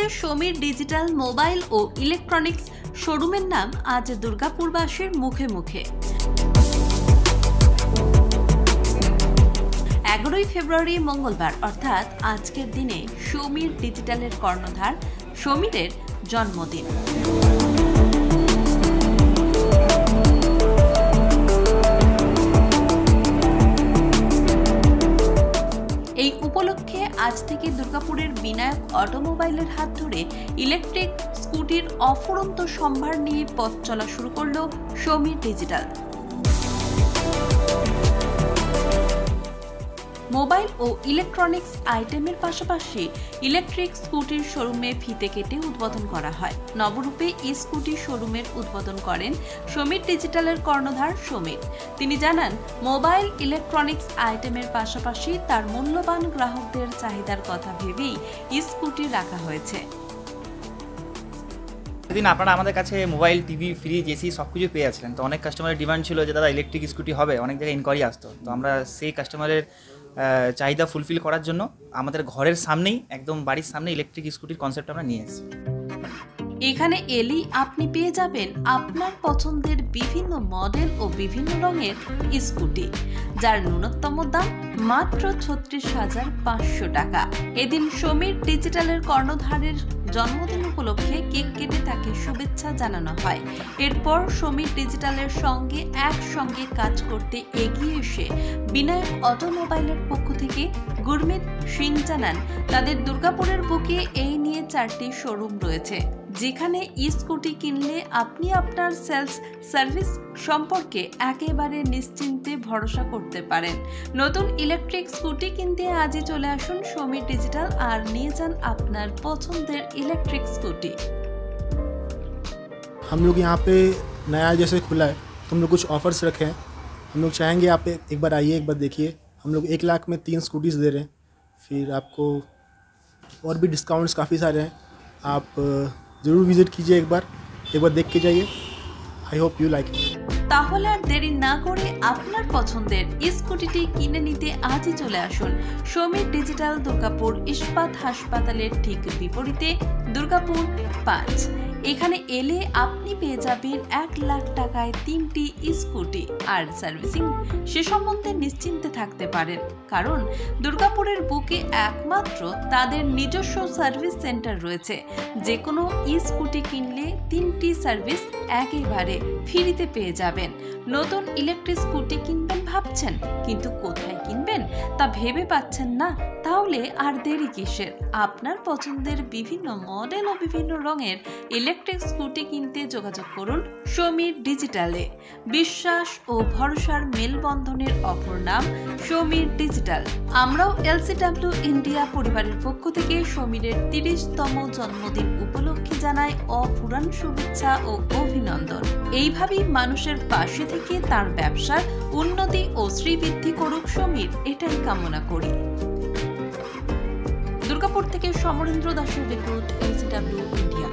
দুর্গাপুরে Samir digital mobile ও electronics শোরুমের নাম আজ দুর্গাপুরবাসীর মুখে মুখে। 11 ফেব্রুয়ারি মঙ্গলবার অর্থাৎ আজকের দিনে সমীর ডিজিটালের কর্ণধার সমীরের জন্মদিন। এই উপলক্ষে আজ থেকে দুর্গাপুরের বিনায়ক অটোমোবাইলের হাত ধরে ইলেকট্রিক স্কুটির অফুরন্ত সম্ভার নিয়ে পথ চলা শুরু করল সমীর ডিজিটাল। মোবাইল ও ইলেকট্রনিক্স আইটেমের পাশাপাশি ইলেকট্রিক স্কুটির শোরুমে ফিতে কেটে উদ্বোধন করা হয়। নবরূপে ই স্কুটি শোরুমের উদ্বোধন করেন সমীর ডিজিটালের কর্ণধার সমীর। তিনি জানান, মোবাইল ইলেকট্রনিক্স আইটেমের পাশাপাশি তার মূল্যবান গ্রাহকদের চাহিদার কথা ভেবেই ই স্কুটি রাখা হয়েছে। সেদিন আপনারা আমাদের কাছে মোবাইল, টিভি, ফ্রিজ, এসি সব কিছু পেয়ে যাচ্ছিলেন। তো অনেক কাস্টমারের ডিমান্ড ছিল যে দাদা ইলেকট্রিক স্কুটি হবে, অনেক জায়গায় ইনকোয়ারি আসতো। তো আমরা সেই কাস্টমারের চাহিদা ফুলফিল করার জন্য আমাদের ঘরের সামনেই, একদম বাড়ির সামনে ইলেকট্রিক স্কুটির কনসেপ্ট আমরা নিয়ে এসেছি। এখানে এলেই আপনি পেয়ে যাবেন আপনার পছন্দের বিভিন্ন মডেল ও বিভিন্ন রঙের স্কুটি, যার ন্যূনতম দাম মাত্র 36,500 টাকা। এদিন সমীর ডিজিটালের কর্ণধারের জন্মদিন উপলক্ষে কেক কেটে তাকে শুভেচ্ছা জানানো হয়। এরপর সমীর ডিজিটালের সঙ্গে একসঙ্গে কাজ করতে এগিয়ে এসে বিনায়ক অটোমোবাইলের পক্ষ থেকে গুরমিত সিং জানান, তাদের দুর্গাপুরের বুকে এই নিয়ে 4টি শোরুম রয়েছে, যেখানে ই স্কুটি কিনলে আপনি আপনার সেলস সার্ভিস সম্পর্কে একেবারে নিশ্চিন্তে ভরসা করতে পারেন। নতুন ইলেকট্রিক স্কুটি কিনতে আজই চলে আসুন সমীর ডিজিটাল আর নিয়ে যান আপনার পছন্দের ইলেকট্রিক স্কুটি। हम लोग यहाँ पे नया जैसे खुला है तो हम लोग कुछ ऑफर्स रखे हैं। हम लोग चाहेंगे आप एक बार आइए, एक बार देखिए। हम लोग 1 लाख में 3 स्कूटीज़ दे रहे हैं। फिर आपको और भी डिस्काउंट्स काफ़ी सारे हैं। आप ज़रूर विजिट कीजिए, एक बार देख के जाइए। I hope you like it. তাহলে আর দেরি না করে আপনার পছন্দের স্কুটিটি কিনে নিতে আজই চলে আসুন সমীর ডিজিটাল, দুর্গাপুর ইস্পাত হাসপাতালের ঠিক বিপরীতে, দুর্গাপুর 5। এখানে এলে আপনি পেয়ে যাবেন 1 লাখ টাকায় 3টি স্কুটি আর সার্ভিসিং সে সম্বন্ধে নিশ্চিন্তে থাকতে পারেন, কারণ দুর্গাপুরের বুকে একমাত্র তাদের নিজস্ব সার্ভিস সেন্টার রয়েছে। যে কোনো স্কুটি কিনলে 3টি সার্ভিস একেবারে ফ্রিতে পেয়ে যাবেন। নতুন ইলেকট্রিক স্কুটি কিনবেন ভাবছেন, কিন্তু কোথায় কিনবেন তা ভেবে পাচ্ছেন না? তাহলে আর দেরি কিসের? আপনার পছন্দের বিভিন্ন মডেল ও বিভিন্ন রঙের ইলেকট্রিক স্কুটি কিনতে যোগাযোগ করুন সমীর ডিজিটালে। বিশ্বাস ও ভরসার মেলবন্ধনের অপর নাম সমীর ডিজিটাল। আমরাও LCW ইন্ডিয়া পরিবারের পক্ষ থেকে সমীরের 30তম জন্মদিন উপলক্ষে জানাই অফুরান শুভেচ্ছা ও অভিনন্দন। এইভাবেই মানুষের পাশে থেকে তার ব্যবসার উন্নতি ও শ্রীবৃদ্ধি করুক সমীর, এটাই কামনা করি। দুর্গাপুর থেকে সমরেন্দ্র দাসের রিপোর্ট, LCW ইন্ডিয়া।